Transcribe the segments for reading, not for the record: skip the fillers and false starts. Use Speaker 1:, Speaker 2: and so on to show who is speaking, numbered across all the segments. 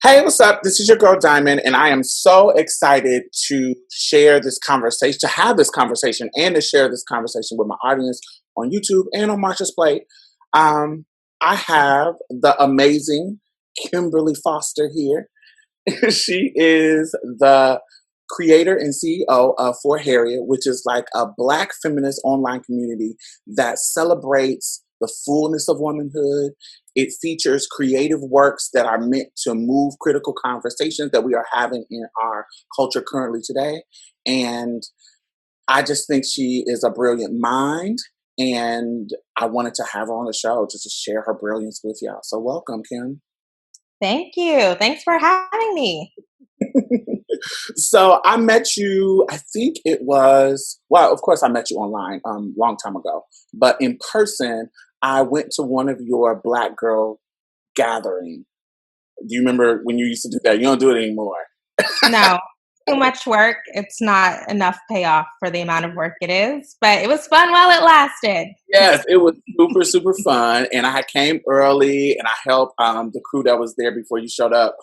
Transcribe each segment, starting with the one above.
Speaker 1: Hey, what's up? This is your girl Diamond, and I am so excited to share this conversation, to have this conversation, and to share this conversation with my audience on YouTube and on Marsha's Plate. Um, I have the amazing Kimberly Foster here. She is the creator and CEO of For Harriet, which is like a Black feminist online community that celebrates the fullness of womanhood. It features creative works that are meant to move critical conversations that we are having in our culture currently today. And I just think she is a brilliant mind. And I wanted to have her on the show just to share her brilliance with y'all. So welcome, Kim.
Speaker 2: Thank you. Thanks for having me.
Speaker 1: So I met you, I think it was, well, of course I met you online long time ago, but in person, I went to one of your Black girl gathering. Do you remember when you used to do that? You don't do it anymore.
Speaker 2: No, too much work. It's not enough payoff for the amount of work it is, but it was fun while it lasted.
Speaker 1: Yes, it was super, super fun. And I came early and I helped the crew that was there before you showed up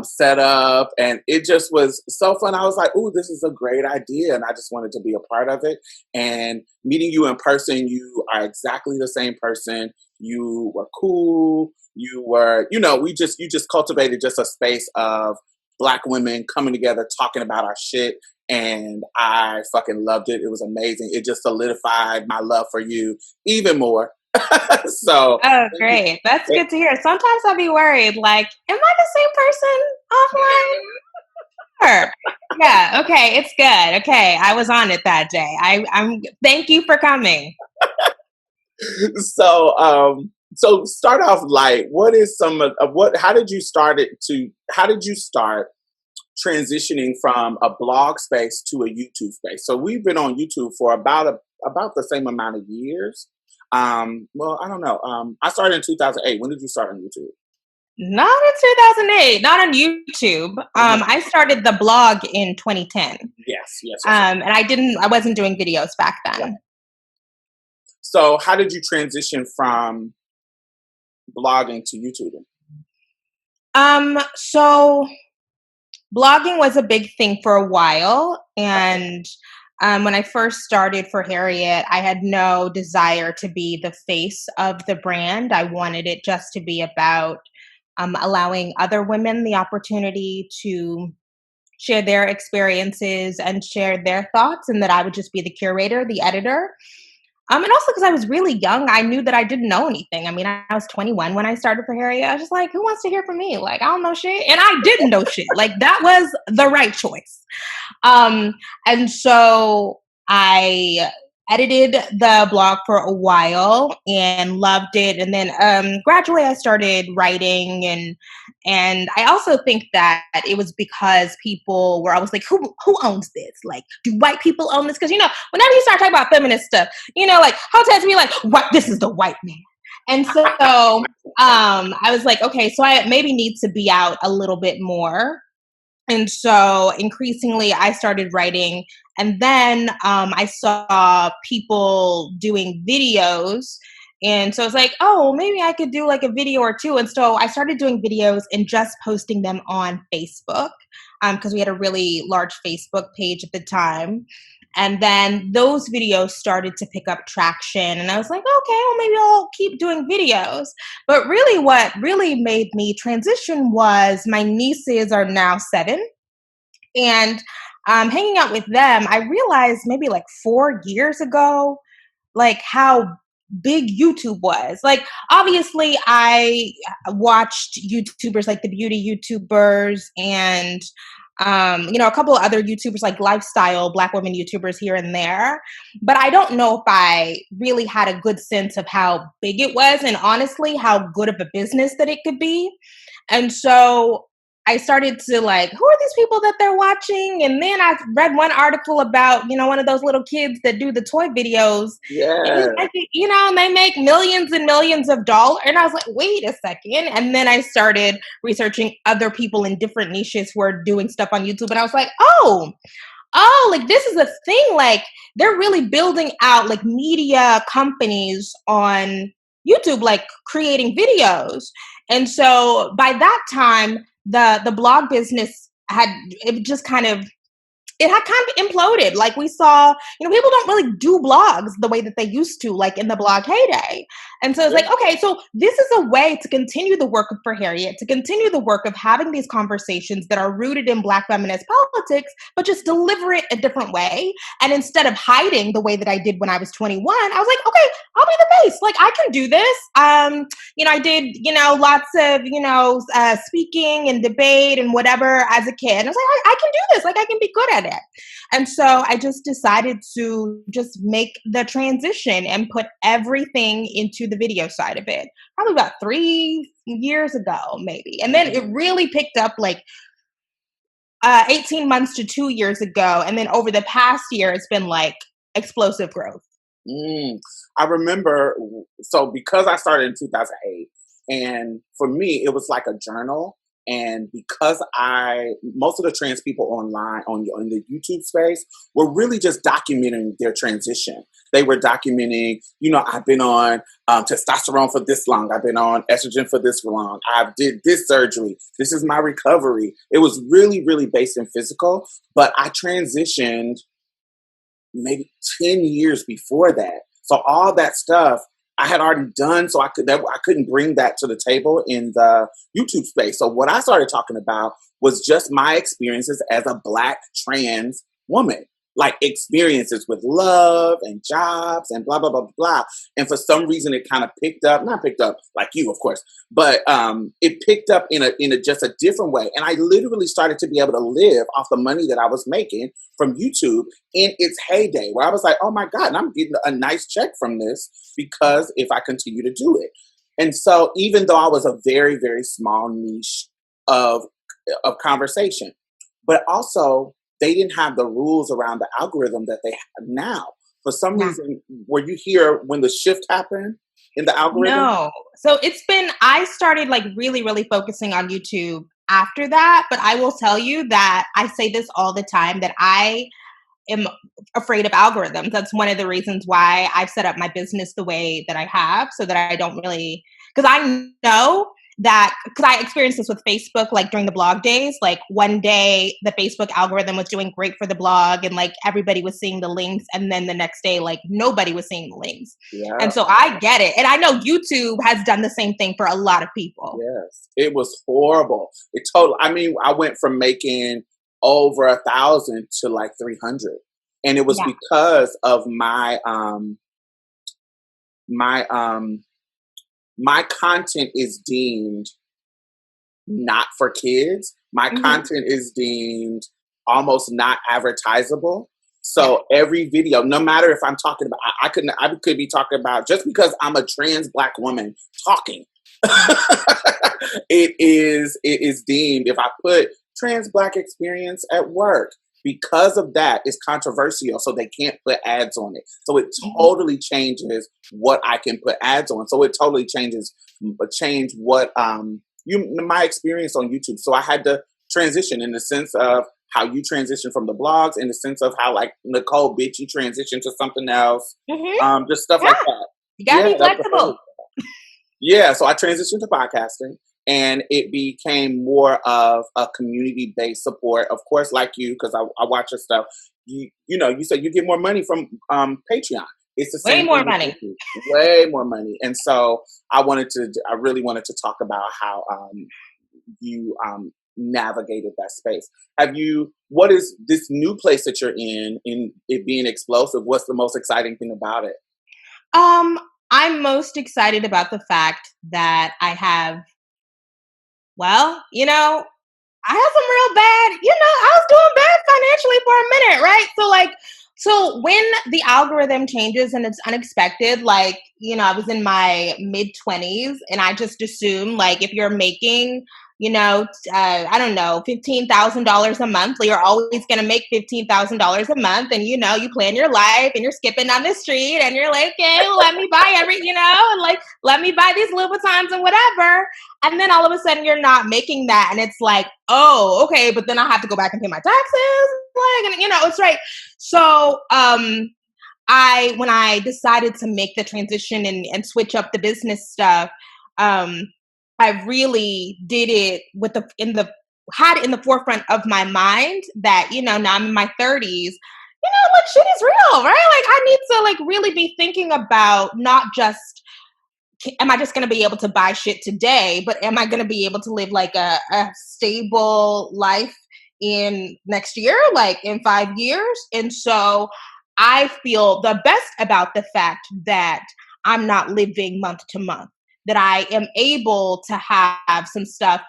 Speaker 1: set up. And it just was so fun. I was like, ooh, this is a great idea. And I just wanted to be a part of it. And meeting you in person, you are exactly the same person. You were cool. You were, you just cultivated just a space of Black women coming together, talking about our shit. And I fucking loved it. It was amazing. It just solidified my love for you even more. So,
Speaker 2: Oh, great. That's good to hear. Sometimes I'll be worried, like, am I the same person offline? Sure. Yeah, okay, it's good. Okay, I was on it that day. I'm thank you for coming.
Speaker 1: so start off light. What is some of what? How did you start transitioning from a blog space to a YouTube space? So we've been on YouTube for about the same amount of years. Well, I don't know. I started in 2008. When did you start on YouTube?
Speaker 2: Not in 2008, not on YouTube. I started the blog in 2010.
Speaker 1: Yes.
Speaker 2: And I wasn't doing videos back then.
Speaker 1: Yeah. So how did you transition from blogging to YouTubing?
Speaker 2: So blogging was a big thing for a while. And when I first started For Harriet, I had no desire to be the face of the brand. I wanted it just to be about allowing other women the opportunity to share their experiences and share their thoughts, and that I would just be the curator, the editor. And also because I was really young, I knew that I didn't know anything. I mean, I was 21 when I started For Harriet. I was just like, who wants to hear from me? Like, I don't know shit. And I didn't know shit. Like, that was the right choice. And so I edited the blog for a while and loved it. And then gradually I started writing, and I also think that it was because people were always like, who owns this? Like, do white people own this? Because, whenever you start talking about feminist stuff, like, how tends to be like, what? This is the white man. And so I was like, okay, so I maybe need to be out a little bit more. And so increasingly I started writing, and then I saw people doing videos. And so it's like, oh, maybe I could do like a video or two. And so I started doing videos and just posting them on Facebook because we had a really large Facebook page at the time. And then those videos started to pick up traction. And I was like, okay, well, maybe I'll keep doing videos. But really what really made me transition was my nieces are now 7. And hanging out with them, I realized maybe like 4 years ago, like how big YouTube was. Like, obviously I watched YouTubers like the beauty YouTubers and a couple of other YouTubers like lifestyle Black women YouTubers here and there. But I don't know if I really had a good sense of how big it was, and honestly, how good of a business that it could be. And so I started to like, who are these people that they're watching? And then I read one article about, one of those little kids that do the toy videos.
Speaker 1: Yeah.
Speaker 2: And they make millions and millions of dollars. And I was like, wait a second. And then I started researching other people in different niches who are doing stuff on YouTube. And I was like, oh, like this is a thing. Like, they're really building out like media companies on YouTube, like creating videos. And so by that time, the blog business had, it just kind of, it had kind of imploded. Like we saw, people don't really do blogs the way that they used to, like in the blog heyday. And so it's like, okay, so this is a way to continue the work of For Harriet, to continue the work of having these conversations that are rooted in Black feminist politics, but just deliver it a different way. And instead of hiding the way that I did when I was 21, I was like, okay, I'll be the face. Like I can do this. I did, lots of, speaking and debate and whatever as a kid. I was like, I can do this. Like I can be good at it. And so I just decided to just make the transition and put everything into the video side of it, probably about 3 years ago, maybe. And then it really picked up like 18 months to 2 years ago. And then over the past year, it's been like explosive growth.
Speaker 1: I remember, so because I started in 2008, and for me, it was like a journal. And because most of the trans people online on the YouTube space were really just documenting their transition. They were documenting, I've been on testosterone for this long. I've been on estrogen for this long. I did this surgery. This is my recovery. It was really, really based in physical. But I transitioned maybe 10 years before that. So all that stuff I had already done, so I couldn't bring that to the table in the YouTube space. So what I started talking about was just my experiences as a Black trans woman, like experiences with love and jobs and blah, blah, blah, blah. And for some reason, it kind of not picked up like you, of course, but it picked up in a just a different way. And I literally started to be able to live off the money that I was making from YouTube in its heyday, where I was like, oh my God, and I'm getting a nice check from this because if I continue to do it. And so even though I was a very, very small niche of conversation, but also they didn't have the rules around the algorithm that they have now. For some reason, were you here when the shift happened in the algorithm?
Speaker 2: No. So I started like really, really focusing on YouTube after that. But I will tell you that I say this all the time, that I am afraid of algorithms. That's one of the reasons why I've set up my business the way that I have, so that I don't really, because I know that, because I experienced this with Facebook, like during the blog days, like one day the Facebook algorithm was doing great for the blog and like everybody was seeing the links. And then the next day, like nobody was seeing the links. Yeah. And so I get it. And I know YouTube has done the same thing for a lot of people.
Speaker 1: Yes. It was horrible. I went from making over 1,000 to like 300. And it was because of my content is deemed not for kids. My content is deemed almost not advertisable. So every video, no matter if I'm talking about, I could be talking about, just because I'm a trans Black woman talking, it is deemed, if I put trans Black experience at work, because of that, it's controversial, so they can't put ads on it. So it totally changes what I can put ads on. So it totally change what my experience on YouTube. So I had to transition in the sense of how you transition from the blogs, in the sense of how like Nicole, bitch, you transition to something else, just stuff like that.
Speaker 2: You gotta be flexible.
Speaker 1: Yeah, so I transitioned to podcasting. And it became more of a community-based support. Of course, like you, because I watch your stuff. You said you get more money from Patreon. It's the same.
Speaker 2: Way more money.
Speaker 1: Way more money. And so I really wanted to talk about how you navigated that space. What is this new place that you're in it being explosive? What's the most exciting thing about it?
Speaker 2: I'm most excited about the fact that I have, I had some real bad, I was doing bad financially for a minute, right? So when the algorithm changes and it's unexpected, like, I was in my mid-20s and I just assumed, like, if you're making, I don't know, $15,000 a month, you're always going to make $15,000 a month. And, you plan your life and you're skipping down the street and you're like, okay, let me buy and like, let me buy these Louboutins and whatever. And then all of a sudden you're not making that. And it's like, oh, okay, but then I have to go back and pay my taxes. Like, and, it's right. So, when I decided to make the transition and switch up the business stuff, I really did it with had it in the forefront of my mind that, now I'm in my 30s, like shit is real, right? Like I need to like really be thinking about not just am I just going to be able to buy shit today, but am I going to be able to live like a stable life in next year, like in 5 years? And so I feel the best about the fact that I'm not living month to month, that I am able to have some stuff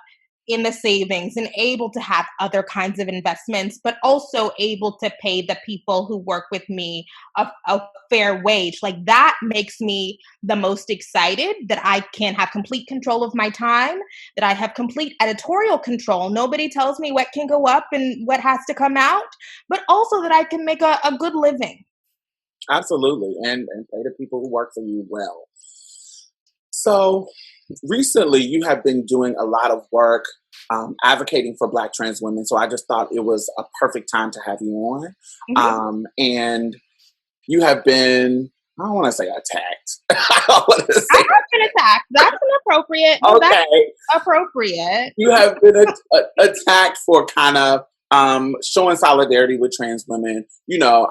Speaker 2: in the savings and able to have other kinds of investments, but also able to pay the people who work with me a fair wage. Like that makes me the most excited, that I can have complete control of my time, that I have complete editorial control. Nobody tells me what can go up and what has to come out, but also that I can make a good living.
Speaker 1: Absolutely. And pay the people who work for you well. So recently you have been doing a lot of work advocating for Black trans women. So I just thought it was a perfect time to have you on.
Speaker 2: Mm-hmm.
Speaker 1: And you have been, I don't want to say attacked. I don't want to
Speaker 2: I
Speaker 1: say
Speaker 2: have been attacked. That's inappropriate. No, that's
Speaker 1: okay.
Speaker 2: appropriate.
Speaker 1: You have been attacked for kind of showing solidarity with trans women.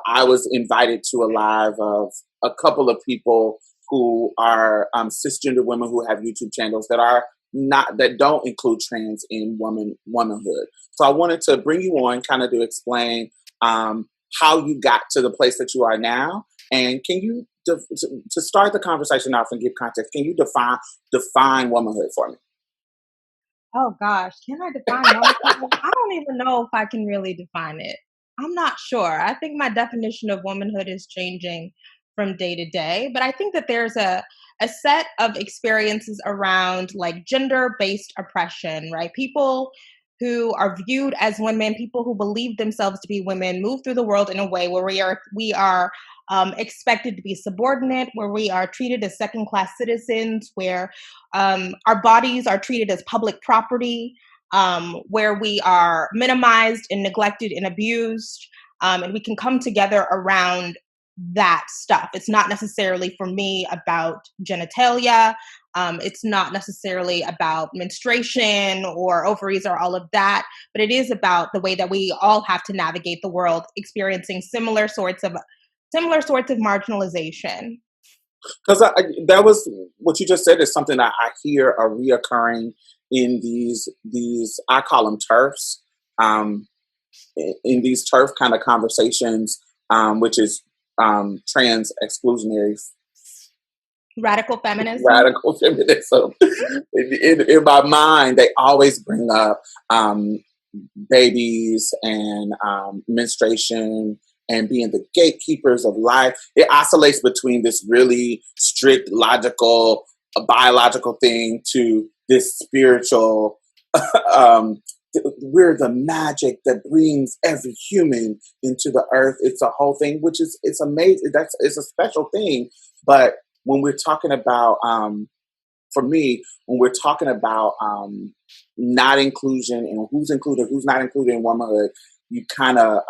Speaker 1: I was invited to a live of a couple of people who are cisgender women who have YouTube channels that don't include trans in womanhood. So I wanted to bring you on kind of to explain how you got to the place that you are now. And can you, to start the conversation off and give context, can you define womanhood for me?
Speaker 2: Oh gosh, can I define womanhood? I don't even know if I can really define it. I'm not sure. I think my definition of womanhood is changing from day to day, but I think that there's a set of experiences around like gender-based oppression, right? People who are viewed as women, people who believe themselves to be women, move through the world in a way where we are expected to be subordinate, where we are treated as second-class citizens, where our bodies are treated as public property, where we are minimized and neglected and abused, and we can come together around that stuff. It's not necessarily for me about genitalia. It's not necessarily about menstruation or ovaries or all of that, but it is about the way that we all have to navigate the world, experiencing similar sorts of marginalization.
Speaker 1: Because that was what you just said is something that I hear are reoccurring in these I call them turfs, in these turf kind of conversations, which is trans exclusionary
Speaker 2: Radical feminism.
Speaker 1: radical feminism. In my mind, they always bring up babies and menstruation and being the gatekeepers of life. It oscillates between this really strict, logical, biological thing to this spiritual, we're the magic that brings every human into the earth. It's a whole thing, it's amazing. It's a special thing. But when we're talking about, for me, when we're talking about not inclusion and who's included, who's not included in womanhood, you kind of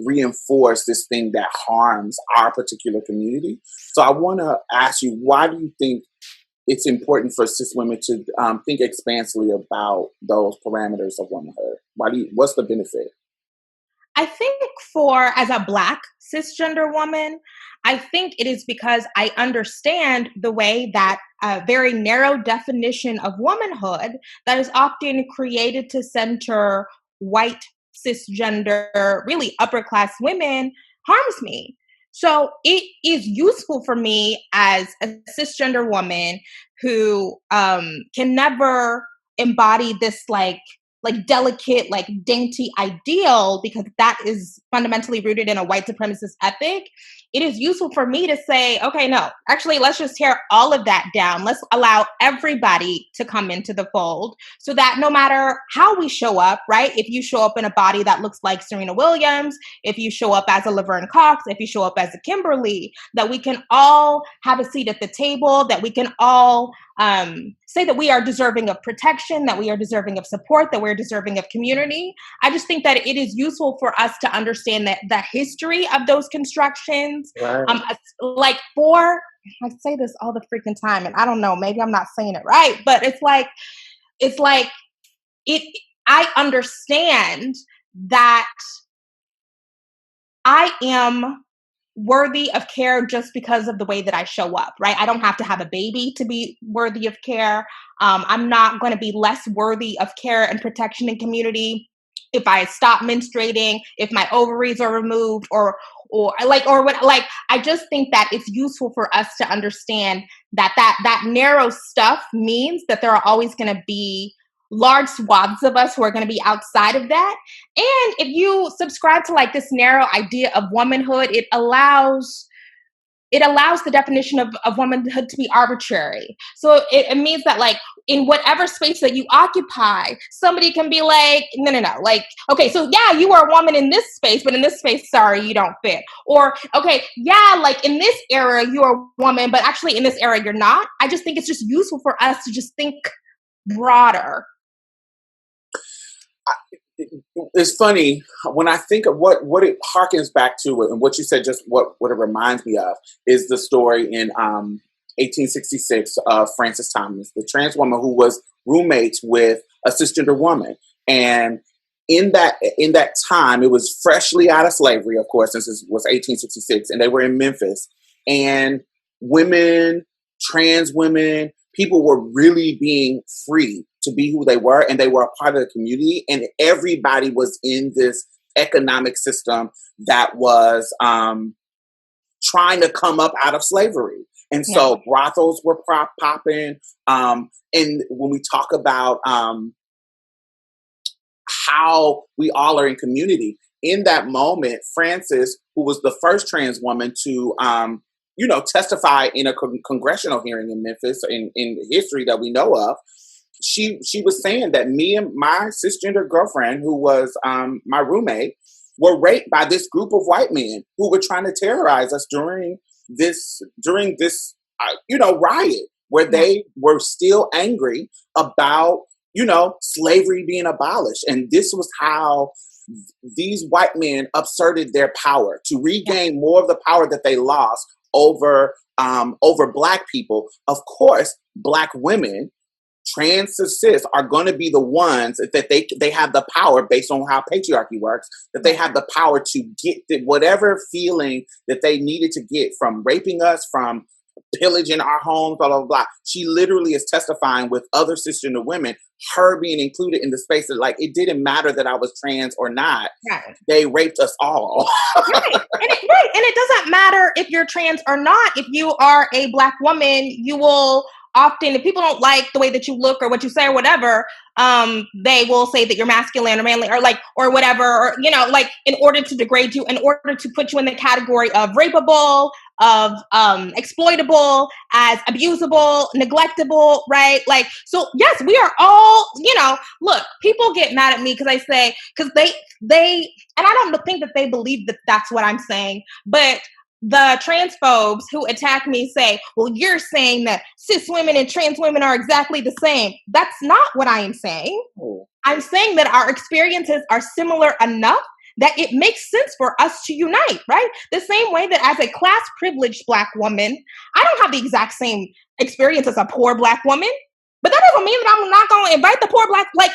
Speaker 1: reinforce this thing that harms our particular community. So I want to ask you, why do you think it's important for cis women to think expansively about those parameters of womanhood? What's the benefit?
Speaker 2: I think as a Black cisgender woman, I think it is because I understand the way that a very narrow definition of womanhood that is often created to center white cisgender, really upper class women harms me. So it is useful for me as a cisgender woman who can never embody this like delicate, like dainty ideal, because that is fundamentally rooted in a white supremacist ethic. It is useful for me to say, okay, no, actually, let's just tear all of that down. Let's allow everybody to come into the fold so that no matter how we show up, right? If you show up in a body that looks like Serena Williams, if you show up as a Laverne Cox, if you show up as a Kimberly, that we can all have a seat at the table, that we can all say that we are deserving of protection, that we are deserving of support, that we're deserving of community. I just think that it is useful for us to understand that the history of those constructions trans.
Speaker 1: Right.
Speaker 2: Like for, I say this all the freaking time, and I don't know, maybe I'm not saying it right, but it's like it. I understand that I am worthy of care just because of the way that I show up, right? I don't have to have a baby to be worthy of care. I'm not going to be less worthy of care and protection in community if I stop menstruating, if my ovaries are removed, or what. Like, I just think that it's useful for us to understand that narrow stuff means that there are always going to be large swaths of us who are going to be outside of that. And if you subscribe to like this narrow idea of womanhood, it allows the definition of womanhood to be arbitrary. So it means that like in whatever space that you occupy, somebody can be like, no. Like, okay, so yeah, you are a woman in this space, but in this space, sorry, you don't fit. Or, okay, yeah, like in this era, you're a woman, but actually in this era, you're not. I just think it's just useful for us to just think broader.
Speaker 1: It's funny when I think of what it harkens back to, and what you said, just what it reminds me of is the story in 1866 of Frances Thomas, the trans woman who was roommates with a cisgender woman. And in that time, it was freshly out of slavery, of course, since it was 1866, and they were in Memphis. And women, trans women, people were really being free to be who they were, and they were a part of the community, and everybody was in this economic system that was trying to come up out of slavery. And so brothels were popping. And when we talk about how we all are in community, in that moment, Frances, who was the first trans woman to testify in a congressional hearing in Memphis in history that we know of, she was saying that me and my cisgender girlfriend, who was my roommate, were raped by this group of white men who were trying to terrorize us during this riot, where they were still angry about slavery being abolished. And this was how these white men asserted their power to regain more of the power that they lost over Black people. Of course, Black women, trans to cis, are going to be the ones that they have the power, based on how patriarchy works, that they have the power to get whatever feeling that they needed to get from raping us, from pillaging our homes, blah, blah, blah. She literally is testifying with other cisgender women, her being included in the space that, like, it didn't matter that I was trans or not. Right. They raped us all.
Speaker 2: Right. And it doesn't matter if you're trans or not. If you are a Black woman, you will often, if people don't like the way that you look or what you say or whatever, they will say that you're masculine or manly or whatever, or, in order to degrade you, in order to put you in the category of rapeable, of exploitable, as abusable, neglectable, right? Like, so yes, we are all, look, people get mad at me because they, and I don't think that they believe that that's what I'm saying, but the transphobes who attack me say, well, you're saying that cis women and trans women are exactly the same. That's not what I am saying. I'm saying that our experiences are similar enough that it makes sense for us to unite, right? The same way that as a class privileged Black woman, I don't have the exact same experience as a poor Black woman. But that doesn't mean that I'm not going to invite the poor Black, like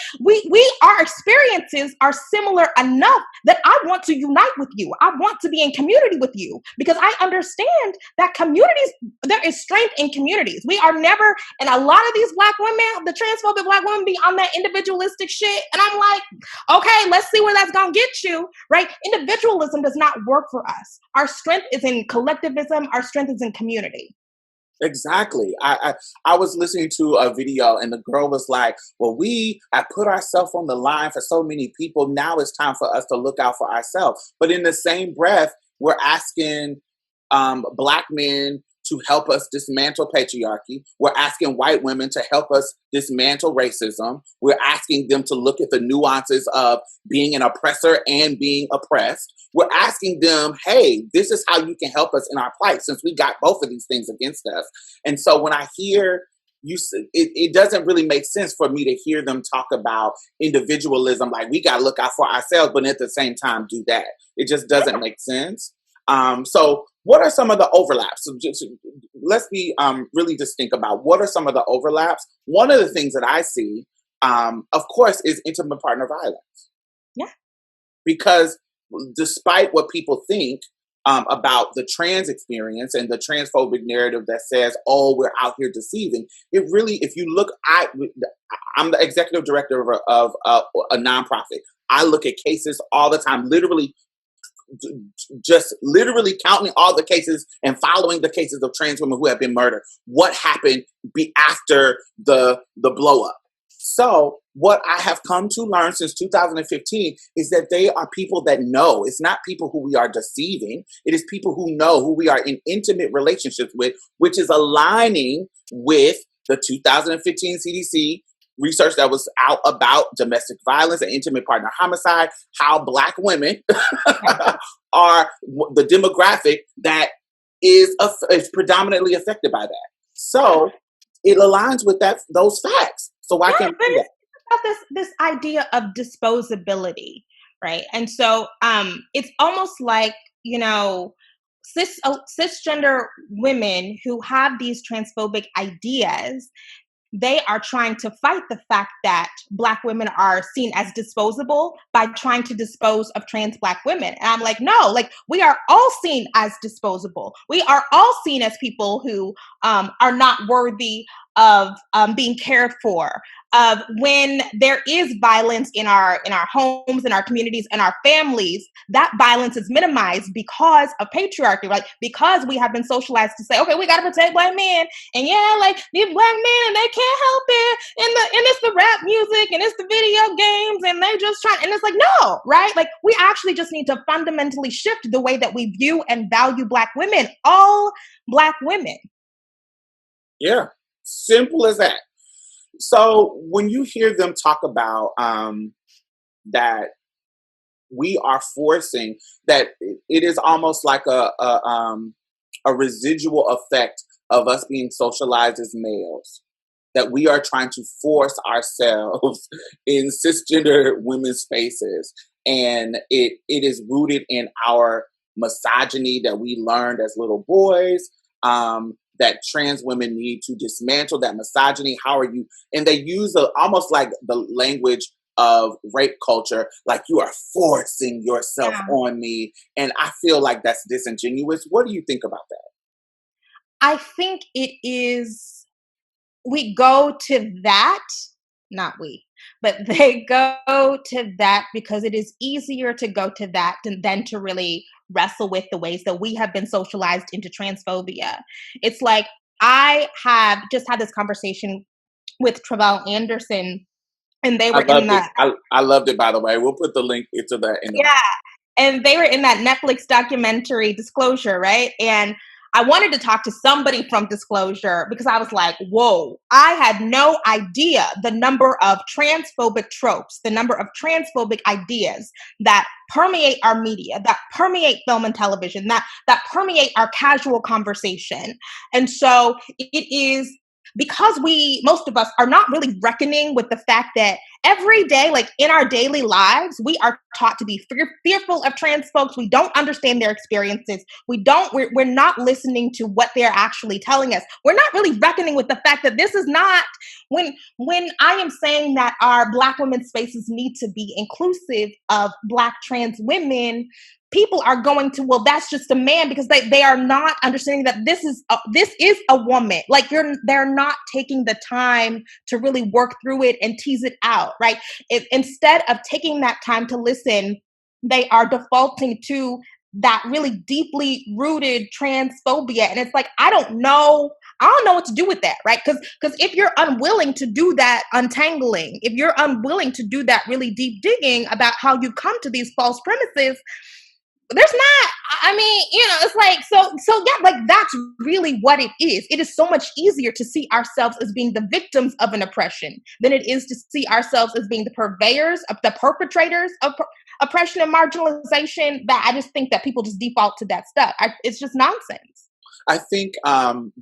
Speaker 2: our experiences are similar enough that I want to unite with you. I want to be in community with you because I understand that there is strength in communities. We are never, and a lot of these Black women, the transphobic Black women, be on that individualistic shit. And I'm like, okay, let's see where that's going to get you, right? Individualism does not work for us. Our strength is in collectivism. Our strength is in community.
Speaker 1: Exactly. I was listening to a video and the girl was like, well, I put ourselves on the line for so many people. Now it's time for us to look out for ourselves. But in the same breath, we're asking Black men to help us dismantle patriarchy. We're asking white women to help us dismantle racism. We're asking them to look at the nuances of being an oppressor and being oppressed. We're asking them, hey, this is how you can help us in our plight, since we got both of these things against us. And so when I hear it doesn't really make sense for me to hear them talk about individualism, like we got to look out for ourselves, but at the same time do that. It just doesn't make sense. So what are some of the overlaps? So let's be really distinct about what are some of the overlaps. One of the things that I see, of course, is intimate partner violence.
Speaker 2: Yeah.
Speaker 1: Because despite what people think about the trans experience and the transphobic narrative that says, "Oh, we're out here deceiving," it really, if you look, I'm the executive director of a nonprofit. I look at cases all the time, literally, just literally counting all the cases and following the cases of trans women who have been murdered. What happened after the blow up? So what I have come to learn since 2015 is that they are people that know. It's not people who we are deceiving. It is people who know, who we are in intimate relationships with, which is aligning with the 2015 CDC research that was out about domestic violence and intimate partner homicide, how Black women are the demographic that is predominantly affected by that. So it aligns with those facts. So why can't we do that?
Speaker 2: About this idea of disposability, right? And so it's almost like, cisgender women who have these transphobic ideas, they are trying to fight the fact that Black women are seen as disposable by trying to dispose of trans Black women. And I'm like, no, like we are all seen as disposable. We are all seen as people who are not worthy of being cared for. When there is violence in our homes, in our communities, in our families, that violence is minimized because of patriarchy, right? Because we have been socialized to say, okay, we got to protect Black men, and yeah, like these Black men, and they can't help it, and it's the rap music, and it's the video games, and they just try, and it's like, no, right? Like we actually just need to fundamentally shift the way that we view and value Black women, all Black women.
Speaker 1: Yeah, simple as that. So when you hear them talk about that we are forcing, that it is almost like a residual effect of us being socialized as males, that we are trying to force ourselves in cisgender women's spaces. And it is rooted in our misogyny that we learned as little boys, that trans women need to dismantle that misogyny. How are you? And they use almost like the language of rape culture, like you are forcing yourself on me. And I feel like that's disingenuous. What do you think about that?
Speaker 2: I think it is, we go to that, not we, but they go to that because it is easier to go to that than to really wrestle with the ways that we have been socialized into transphobia. It's like, I have just had this conversation with Travell Anderson, and they were in that.
Speaker 1: I loved it, by the way. We'll put the link into that.
Speaker 2: And they were in that Netflix documentary Disclosure, right? And I wanted to talk to somebody from Disclosure because I was like, whoa, I had no idea the number of transphobic tropes, the number of transphobic ideas that permeate our media, that permeate film and television, that permeate our casual conversation. And so it is because most of us are not really reckoning with the fact that every day, like in our daily lives, we are taught to be fearful of trans folks. We don't understand their experiences. We're not listening to what they're actually telling us. We're not really reckoning with the fact that this is not, when I am saying that our Black women's spaces need to be inclusive of Black trans women, people are going to, well, that's just a man, because they are not understanding that this is a woman. Like they're not taking the time to really work through it and tease it out, right? Instead of taking that time to listen, they are defaulting to that really deeply rooted transphobia. And it's like, I don't know what to do with that, right? Because if you're unwilling to do that untangling, if you're unwilling to do that really deep digging about how you come to these false premises, there's not, I mean, it's like, so yeah, like that's really what it is. It is so much easier to see ourselves as being the victims of an oppression than it is to see ourselves as being the purveyors of the perpetrators of oppression and marginalization, that I just think that people just default to that stuff. It's just nonsense.
Speaker 1: I think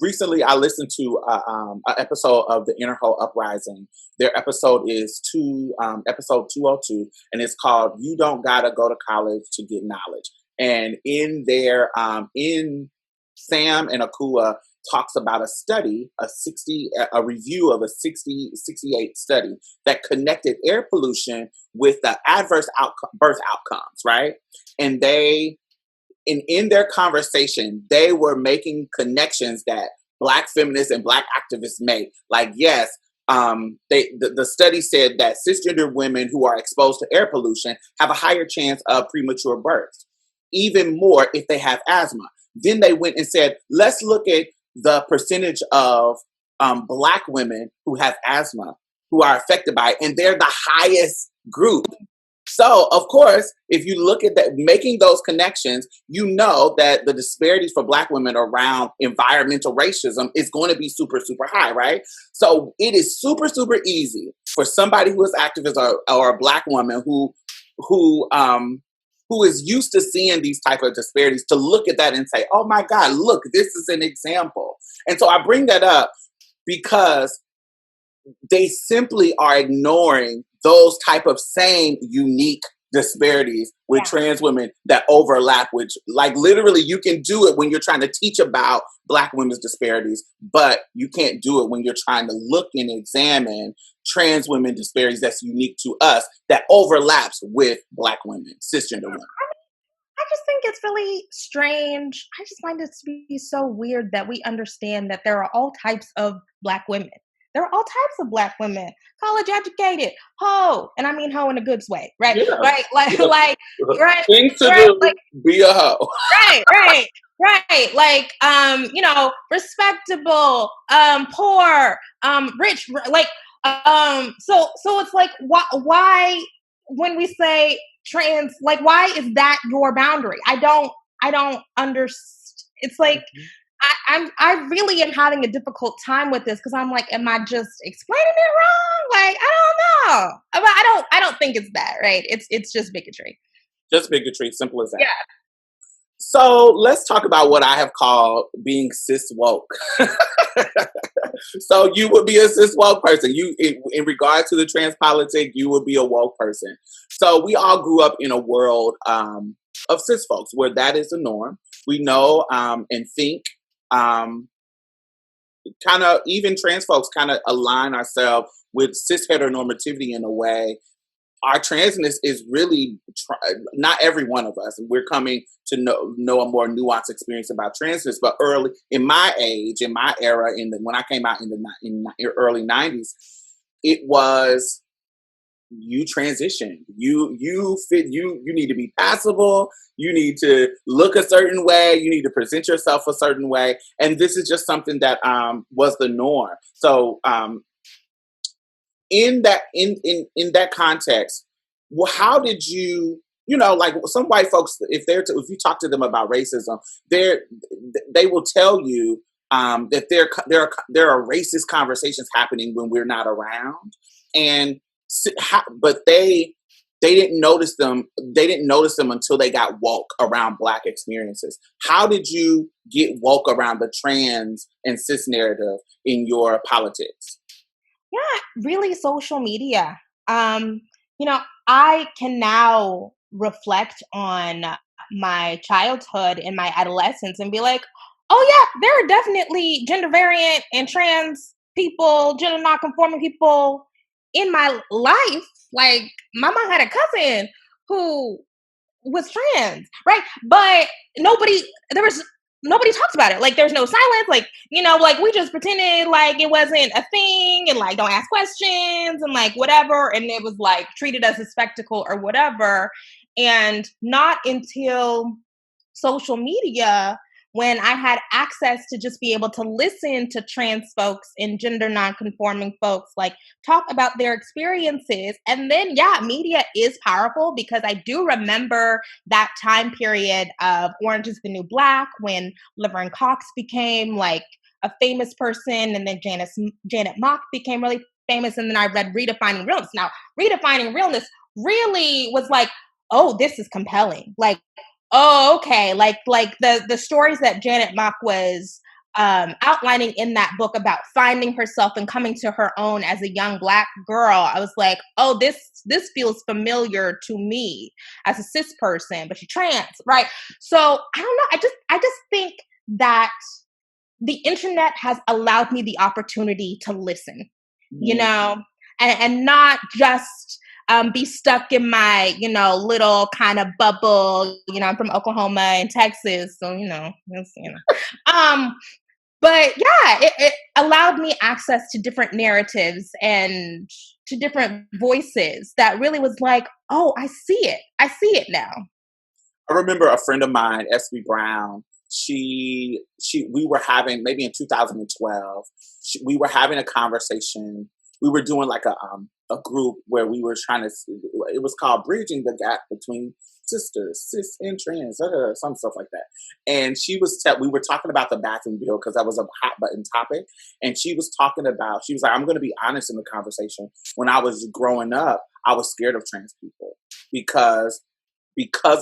Speaker 1: recently I listened to an episode of the Inner Hoe Uprising. Their episode is episode 202, and it's called "You Don't Gotta Go to College to Get Knowledge." And in their in Sam and Akua talks about a study, a review of a 68 study that connected air pollution with the adverse birth outcomes, right? And in their conversation, they were making connections that Black feminists and Black activists make. Like, yes, the study said that cisgender women who are exposed to air pollution have a higher chance of premature births, even more if they have asthma. Then they went and said, let's look at the percentage of Black women who have asthma, who are affected by it, and they're the highest group. So, of course, if you look at that, making those connections, you know that the disparities for Black women around environmental racism is going to be super, super high, right? So it is super, super easy for somebody who is activist or a Black woman who is used to seeing these type of disparities to look at that and say, oh my God, look, this is an example. And so I bring that up because they simply are ignoring those type of same unique disparities with trans women that overlap, which like literally you can do it when you're trying to teach about Black women's disparities, but you can't do it when you're trying to look and examine trans women disparities that's unique to us that overlaps with Black women, cisgender women.
Speaker 2: I just think it's really strange. I just find it to be so weird that we understand that there are all types of Black women. There are all types of Black women, college educated, hoe, and I mean hoe in a good way, right?
Speaker 1: Yeah.
Speaker 2: Right, like, right,
Speaker 1: things to
Speaker 2: right,
Speaker 1: do,
Speaker 2: like,
Speaker 1: be a hoe.
Speaker 2: Right, like, respectable, poor, rich, like, so it's like, why when we say trans, like, why is that your boundary? I don't understand. It's like. I really am having a difficult time with this because I'm like, am I just explaining it wrong? Like, I don't know. I don't think it's that, right? It's just bigotry.
Speaker 1: Just bigotry, simple as that.
Speaker 2: Yeah.
Speaker 1: So let's talk about what I have called being cis woke. So you would be a cis woke person. You, in regard to the trans politic, you would be a woke person. So we all grew up in a world of cis folks where that is the norm. We know and think. Kind of even trans folks kind of align ourselves with cis heteronormativity in a way. Our transness is really not every one of us. We're coming to know a more nuanced experience about transness. But early in my age, in my era, when I came out in the early 90s, it was you transition. You fit. You need to be passable. You need to look a certain way. You need to present yourself a certain way. And this is just something that was the norm. So in that context, well, how did you like some white folks, if you talk to them about racism, they will tell you that there are racist conversations happening when we're not around, but they didn't notice them. They didn't notice them until they got woke around Black experiences. How did you get woke around the trans and cis narrative in your politics?
Speaker 2: Yeah, really social media. I can now reflect on my childhood and my adolescence and be like, oh yeah, there are definitely gender variant and trans people, gender non-conforming people in my life. Like, my mom had a cousin who was trans, right? But nobody talks about it. Like, there's no silence. Like, like, we just pretended like it wasn't a thing and like don't ask questions and like whatever. And it was like treated as a spectacle or whatever. And not until social media, when I had access to just be able to listen to trans folks and gender non-conforming folks like talk about their experiences. And then, yeah, media is powerful because I do remember that time period of Orange is the New Black when Laverne Cox became like a famous person, and then Janet Mock became really famous, and then I read Redefining Realness. Now, Redefining Realness really was like, oh, this is compelling. Like, oh, okay. Like the stories that Janet Mock was outlining in that book about finding herself and coming to her own as a young Black girl, I was like, oh, this feels familiar to me as a cis person, but she's trans, right? So I don't know. I just think that the internet has allowed me the opportunity to listen, you know, and not just be stuck in my, little kind of bubble. I'm from Oklahoma and Texas, so but yeah, it allowed me access to different narratives and to different voices that really was like, oh, I see it now.
Speaker 1: I remember a friend of mine, SB Brown. We were having, maybe in 2012. We were having a conversation. We were doing like a group where we were trying to. It was called Bridging the Gap Between Sisters, Cis and Trans, some stuff like that. And we were talking about the bathroom bill because that was a hot button topic. And she was like, I'm going to be honest in the conversation. When I was growing up, I was scared of trans people because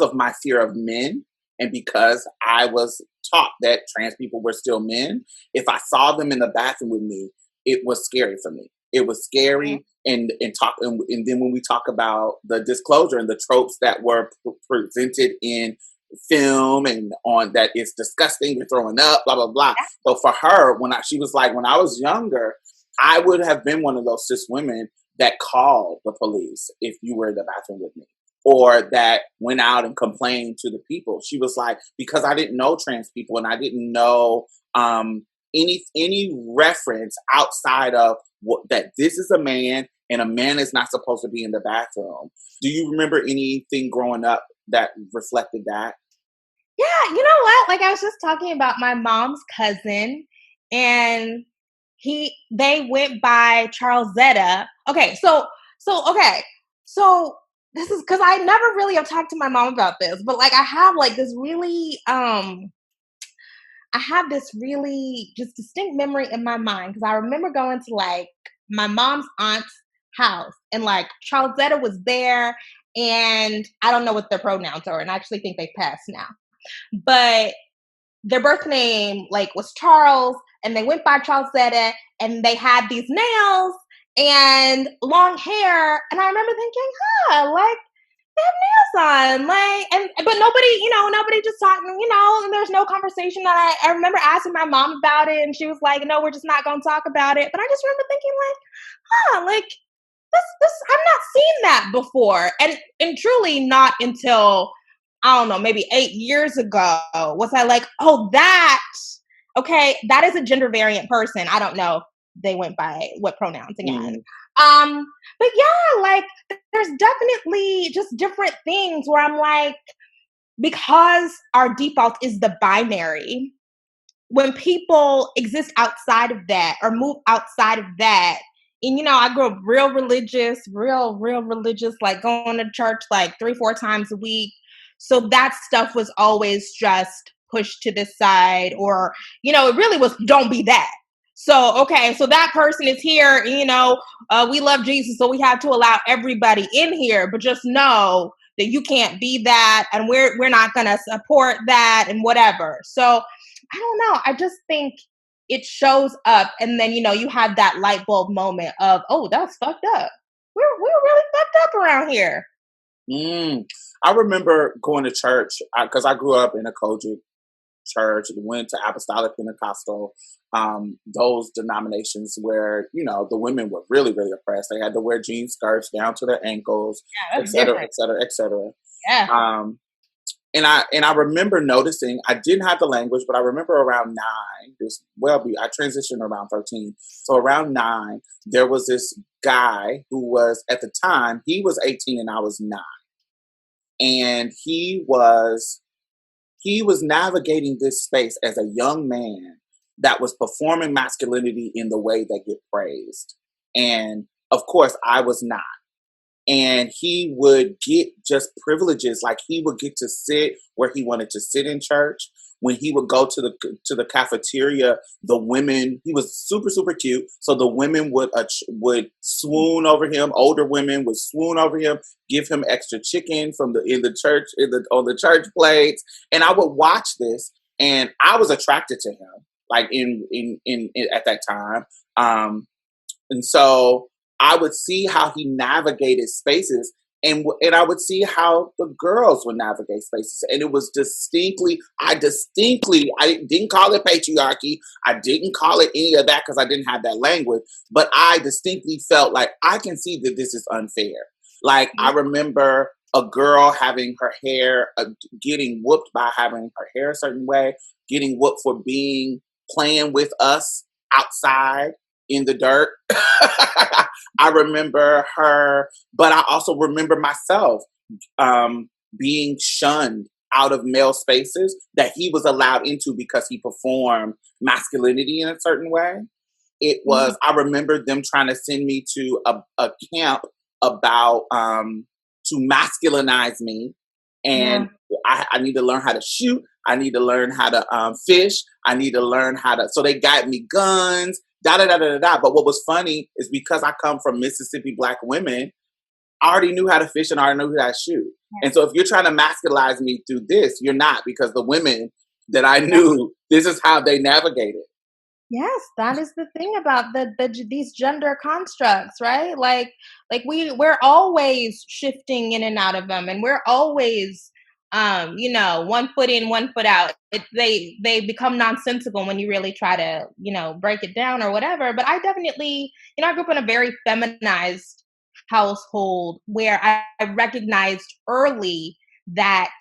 Speaker 1: of my fear of men, and because I was taught that trans people were still men. If I saw them in the bathroom with me, it was scary for me. It was scary. And then when we talk about the disclosure and the tropes that were presented in film and on that it's disgusting, you're throwing up, blah, blah, blah. So for her, she was like, when I was younger, I would have been one of those cis women that called the police if you were in the bathroom with me, or that went out and complained to the people. She was like, because I didn't know trans people and I didn't know any reference outside of that this is a man and a man is not supposed to be in the bathroom. Do you remember anything growing up that reflected that?
Speaker 2: Yeah, you know what? Like I was just talking about my mom's cousin, and they went by Charles Zetta. Okay, so this is because I never really have talked to my mom about this, but like I have this really just distinct memory in my mind, because I remember going to like my mom's aunt's house, and like Charles Zetta was there, and I don't know what their pronouns are, and I actually think they passed now, but their birth name like was Charles, and they went by Charles Zetta, and they had these nails and long hair, and I remember thinking, like they have nails on, like, but nobody just talking, and there's no conversation. That I remember asking my mom about it, and she was like, no, we're just not gonna talk about it. But I just remember thinking like, this I've not seen that before, and truly not until, I don't know, maybe 8 years ago was I like, oh, that is a gender variant person. I don't know they went by what pronouns again. But yeah, like there's definitely just different things where I'm like, because our default is the binary, when people exist outside of that or move outside of that, and I grew up real religious, like going to church like 3-4 times a week. So that stuff was always just pushed to the side, or, it really was, don't be that. So, okay, so that person is here, we love Jesus, so we have to allow everybody in here, but just know that you can't be that, and we're not going to support that and whatever. So, I don't know. I just think it shows up, and then, you have that light bulb moment of, oh, that's fucked up. We're really fucked up around here.
Speaker 1: I remember going to church because I grew up in a Kojic church, went to Apostolic Pentecostal, those denominations where, the women were really, really oppressed. They had to wear jean skirts down to their ankles, et cetera, et cetera, et cetera.
Speaker 2: Yeah.
Speaker 1: And I remember noticing, I didn't have the language, but I remember around 9, I transitioned around 13. So around 9, there was this guy who was, at the time, he was 18 and I was 9. And he was navigating this space as a young man that was performing masculinity in the way that get praised. And of course, I was not. And he would get just privileges, like he would get to sit where he wanted to sit in church. When he would go to the cafeteria, the women, he was super, super cute. So the women would swoon over him. Older women would swoon over him, give him extra chicken on the church plates. And I would watch this, and I was attracted to him. like in at that time. And so I would see how he navigated spaces, and I would see how the girls would navigate spaces, and it was I didn't call it patriarchy, I didn't call it any of that because I didn't have that language, but I distinctly felt like I can see that this is unfair. Like I remember a girl having her hair getting whooped by having her hair a certain way, getting whooped for being playing with us outside in the dirt. I remember her, but I also remember myself being shunned out of male spaces that he was allowed into because he performed masculinity in a certain way. It was, I remember them trying to send me to a camp about to masculinize me.
Speaker 2: Yeah.
Speaker 1: And I need to learn how to shoot. I need to learn how to fish. I need to learn how to. So they got me guns. Da da da da da. Da. But what was funny is because I come from Mississippi Black women, I already knew how to fish and I already knew how to shoot. And so if you're trying to masculinize me through this, you're not, because the women that I knew, this is how they navigated.
Speaker 2: Yes, that is the thing about these gender constructs, right? Like we're always shifting in and out of them, and we're always one foot in, one foot out. They become nonsensical when you really try to break it down or whatever. But I definitely I grew up in a very feminized household where I recognized early that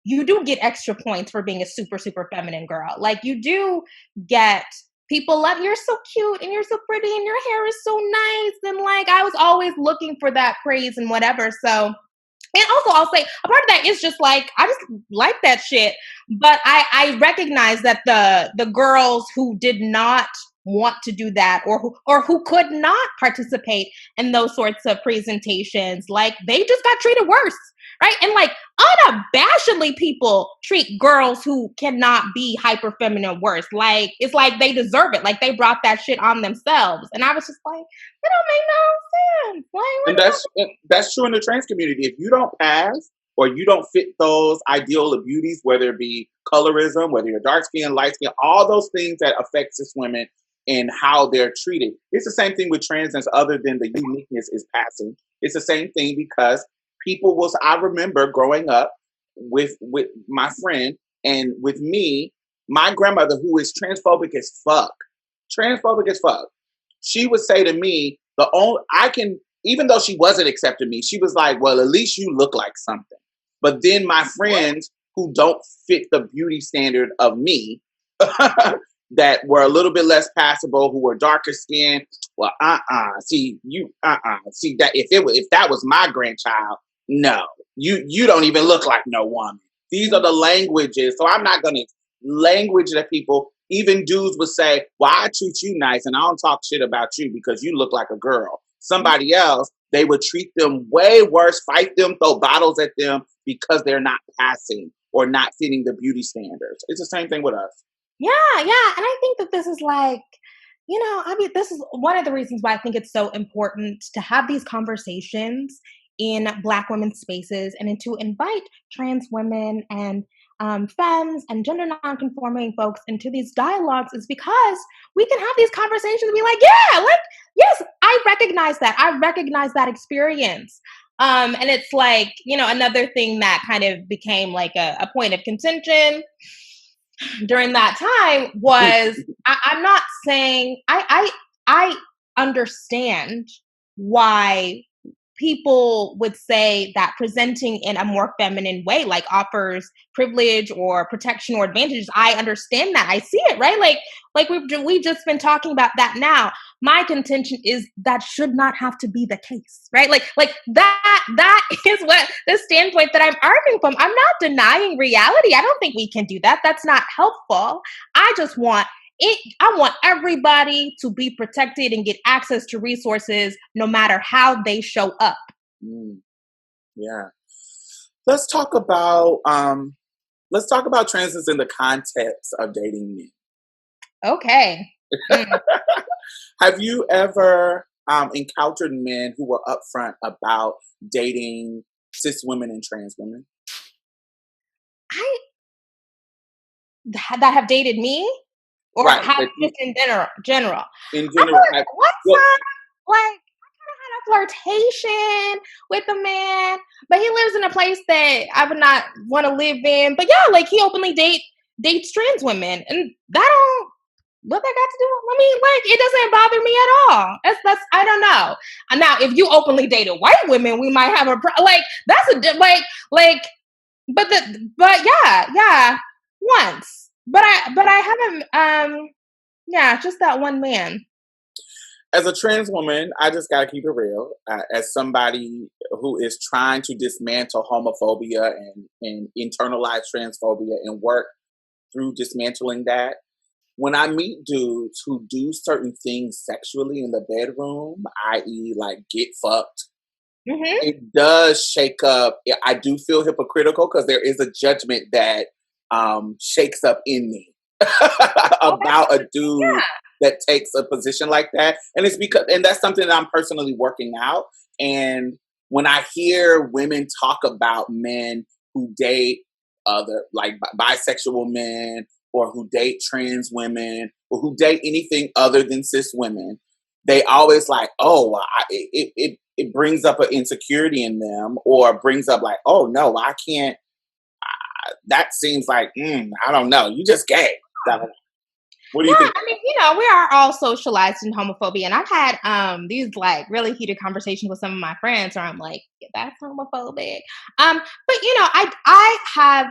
Speaker 2: you do get extra points for being a super super feminine girl. Like you do get people love, you're so cute and you're so pretty and your hair is so nice, and like I was always looking for that praise and whatever. So, and also I'll say a part of that is just like I just like that shit, but I recognize that the girls who did not want to do that, or who could not participate in those sorts of presentations, like they just got treated worse, right? And like unabashedly people treat girls who cannot be hyper feminine worse. Like it's like they deserve it, like they brought that shit on themselves. And I was just like, that don't make no sense. Like
Speaker 1: And that's true in the trans community. If you don't pass or you don't fit those ideal of beauties, whether it be colorism, whether you're dark skin, light skin, all those things that affect cis women and how they're treated. It's the same thing with transness, other than the uniqueness is passing. It's the same thing because I remember growing up with my friend and with me, my grandmother, who is transphobic as fuck, she would say to me, even though she wasn't accepting me, she was like, well, at least you look like something. But then my friends who don't fit the beauty standard of me, that were a little bit less passable, who were darker skinned, well, see that if that was my grandchild, no, you don't even look like no woman. These are the languages. So I'm not gonna language that people, even dudes would say, well, I treat you nice and I don't talk shit about you because you look like a girl. Somebody else, they would treat them way worse, fight them, throw bottles at them because they're not passing or not fitting the beauty standards. It's the same thing with us.
Speaker 2: Yeah, yeah. And I think that this is like, this is one of the reasons why I think it's so important to have these conversations in Black women's spaces, and to invite trans women and femmes and gender nonconforming folks into these dialogues, is because we can have these conversations and be like, yeah, like, yes, I recognize that. I recognize that experience. And it's like, another thing that kind of became like a point of contention during that time was I'm not saying I understand why people would say that presenting in a more feminine way like offers privilege or protection or advantages. I understand that. I see it, right? Like we've just been talking about that now. My contention is that should not have to be the case, right? Like that is what the standpoint that I'm arguing from. I'm not denying reality. I don't think we can do that. That's not helpful. I just want I want everybody to be protected and get access to resources no matter how they show up.
Speaker 1: Yeah. Let's talk about transness in the context of dating men.
Speaker 2: Okay.
Speaker 1: Have you ever encountered men who were upfront about dating cis women and trans women?
Speaker 2: That have dated me? or
Speaker 1: Right.
Speaker 2: have
Speaker 1: That you,
Speaker 2: just in general.
Speaker 1: in
Speaker 2: I
Speaker 1: general,
Speaker 2: feel
Speaker 1: have,
Speaker 2: one
Speaker 1: well,
Speaker 2: time, like I kind of had a flirtation with a man, but he lives in a place that I would not want to live in. But yeah, like he openly dates trans women, and that don't what that got to do with me? Like it doesn't bother me at all. That's I don't know. And now if you openly dated white women, we might have a like that's a like but yeah once. But I haven't yeah, just that one man.
Speaker 1: as a trans woman, I just gotta keep it real. As somebody who is trying to dismantle homophobia and internalize transphobia and work through dismantling that, when I meet dudes who do certain things sexually in the bedroom, i.e., like get fucked,
Speaker 2: Mm-hmm.
Speaker 1: it does shake up. I do feel hypocritical because there is a judgment that shakes up in me
Speaker 2: Okay.
Speaker 1: about a dude
Speaker 2: Yeah.
Speaker 1: that takes a position like that, and it's because, and that's something that I'm personally working out. And when I hear women talk about men who date other like bisexual men or who date trans women or who date anything other than cis women, they always like, oh, it brings up an insecurity in them or brings up like, oh no, I can't. That seems like, I don't know. You just gay. What do you
Speaker 2: Yeah,
Speaker 1: think?
Speaker 2: I mean, we are all socialized in homophobia, and I've had these like really heated conversations with some of my friends where I'm like, yeah, that's homophobic. But I have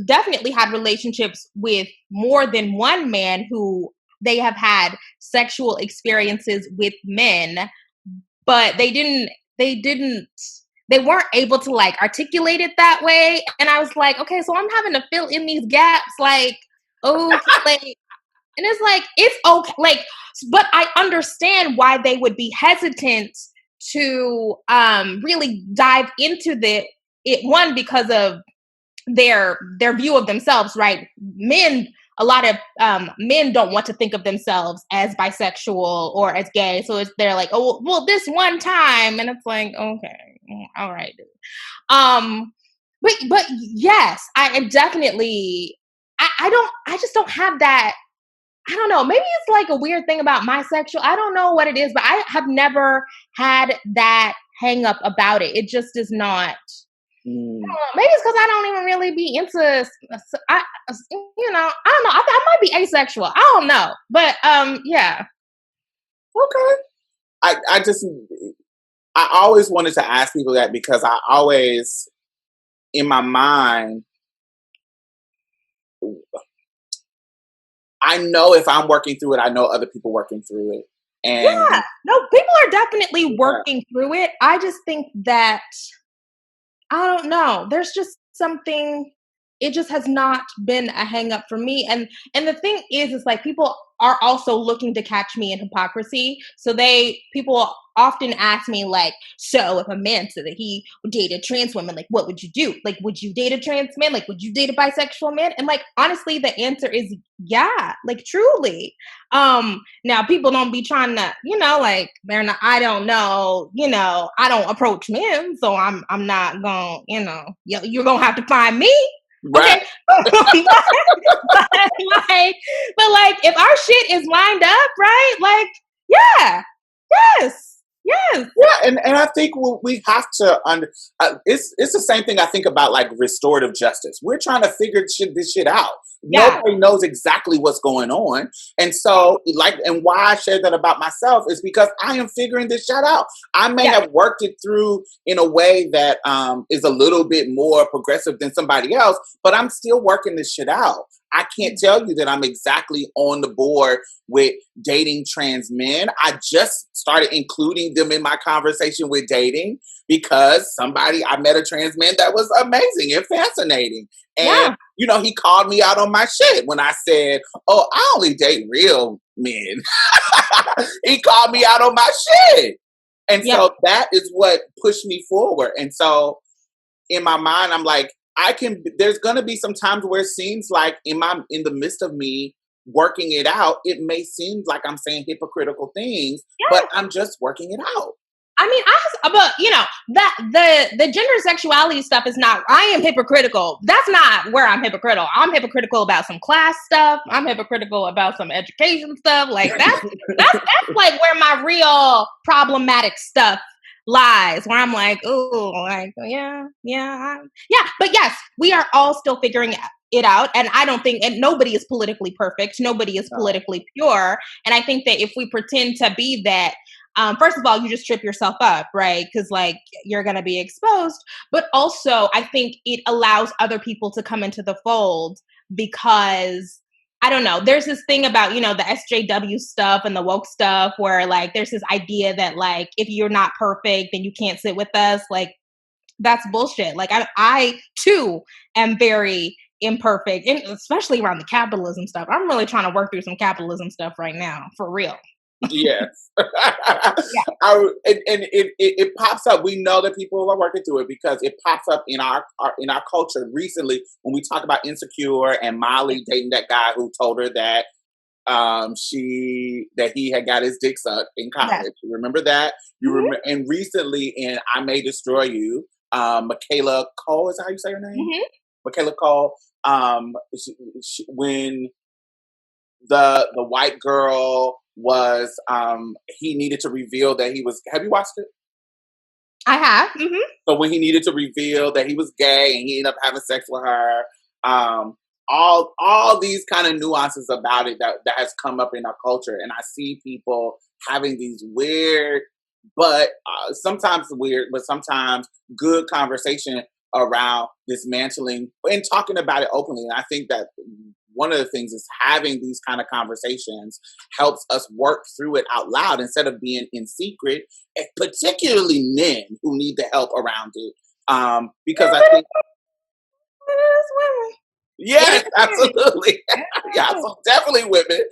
Speaker 2: definitely had relationships with more than one man who they have had sexual experiences with men, but they weren't able to like articulate it that way. And I was like, okay, so I'm having to fill in these gaps, like, okay, like, and it's like, it's okay. Like, but I understand why they would be hesitant to really dive into it one, because of their view of themselves, right? A lot of men don't want to think of themselves as bisexual or as gay. So they're like, oh, well, this one time. And it's like, okay, all right. Um, but yes, I am definitely, I just don't have that. I don't know. Maybe it's like a weird thing about my sexual. I don't know what it is, but I have never had that hang up about it. It just is not.
Speaker 1: Mm,
Speaker 2: Maybe it's because I don't even really be into. I, I don't know. I might be asexual. I don't know, but yeah,
Speaker 1: okay. I just, I always wanted to ask people that because I always, in my mind, I know if I'm working through it, I know other people working through it.
Speaker 2: yeah.
Speaker 1: And
Speaker 2: No, people are definitely
Speaker 1: yeah,
Speaker 2: working through it. I just think that I don't know. There's just something, it just has not been a hang up for me. And the thing is like people are also looking to catch me in hypocrisy. So people often ask me like, so if a man said that he dated trans women, like what would you do? Like would you date a trans man? Like would you date a bisexual man? And like honestly the answer is yeah, like truly. Now people don't be trying to, like they're not, I don't know, I don't approach men, so I'm not gonna, you're gonna have to find me.
Speaker 1: right.
Speaker 2: Okay. but, like, but like if our shit is lined up, right? Like, yeah, yes, yes.
Speaker 1: Yeah, and I think we have to it's the same thing I think about like restorative justice. We're trying to figure this shit out.
Speaker 2: Yeah.
Speaker 1: Nobody knows exactly what's going on, and so like, and why I share that about myself is because I am figuring this shit out. I may
Speaker 2: Yeah.
Speaker 1: have worked it through in a way that is a little bit more progressive than somebody else, but I'm still working this shit out. I can't tell you that I'm exactly on the board with dating trans men. I just started including them in my conversation with dating because I met a trans man that was amazing and fascinating. And,
Speaker 2: Yeah.
Speaker 1: he called me out on my shit when I said, oh, I only date real men. He called me out on my shit. And
Speaker 2: Yeah.
Speaker 1: so that is what pushed me forward. And so in my mind, I'm like, there's gonna be some times where it seems like in the midst of me working it out, it may seem like I'm saying hypocritical things, but
Speaker 2: Yeah.
Speaker 1: I'm just working it out.
Speaker 2: I mean, but you know that the gender sexuality stuff is not. I am hypocritical. That's not where I'm hypocritical. I'm hypocritical about some class stuff. I'm hypocritical about some education stuff. Like that's like where my real problematic stuff lies. Where I'm like, oh, like yeah. But yes, we are all still figuring it out, and I don't think, and nobody is politically perfect. Nobody is politically pure, and I think that if we pretend to be that, first of all, you just trip yourself up, right? Because like you're going to be exposed. But also, I think it allows other people to come into the fold because I don't know. There's this thing about, you know, the SJW stuff and the woke stuff where like there's this idea that like if you're not perfect, then you can't sit with us. Like that's bullshit. Like I too am very imperfect, and especially around the capitalism stuff. I'm really trying to work through some capitalism stuff right now, for real.
Speaker 1: Yes.
Speaker 2: Yeah.
Speaker 1: It pops up. We know that people are working through it because it pops up in our culture recently when we talk about Insecure and Molly dating that guy who told her that he had got his dick sucked in college.
Speaker 2: Yes.
Speaker 1: You remember that? You
Speaker 2: Mhm.
Speaker 1: remember, and recently in I May Destroy You, Michaela Cole, is that how you say her name?
Speaker 2: Mhm.
Speaker 1: Michaela Cole. When the white girl was he needed to reveal that he was, have you watched it?
Speaker 2: I have. Mhm.
Speaker 1: So when he needed to reveal that he was gay and he ended up having sex with her, um all these kind of nuances about it that has come up in our culture, and I see people having these weird but sometimes weird but sometimes good conversation around dismantling and talking about it openly. And I think that one of the things is having these kind of conversations helps us work through it out loud instead of being in secret, and particularly men who need the help around it. Because I think, yes, absolutely. Yeah, so definitely women.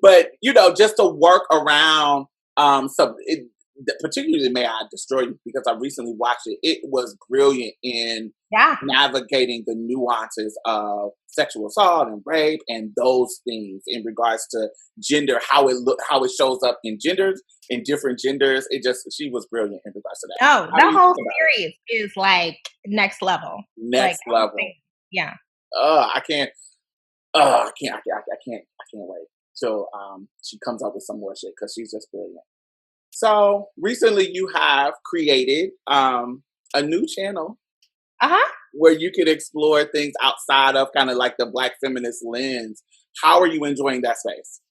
Speaker 1: But, you know, just to work around particularly May I Destroy You, because I recently watched it. It was brilliant in
Speaker 2: Yeah.
Speaker 1: navigating the nuances of sexual assault and rape and those things in regards to gender, how it shows up in genders, in different genders. She was brilliant in regards to that.
Speaker 2: No,
Speaker 1: How do
Speaker 2: that
Speaker 1: you
Speaker 2: whole
Speaker 1: feel about it?
Speaker 2: series is like next level. Like
Speaker 1: Next
Speaker 2: I don't
Speaker 1: level.
Speaker 2: think, yeah.
Speaker 1: I can't. I can't wait till she comes up with some more shit because she's just brilliant. So recently, you have created a new channel
Speaker 2: Uh-huh.
Speaker 1: where you could explore things outside of kind of like the Black feminist lens. How are you enjoying that space?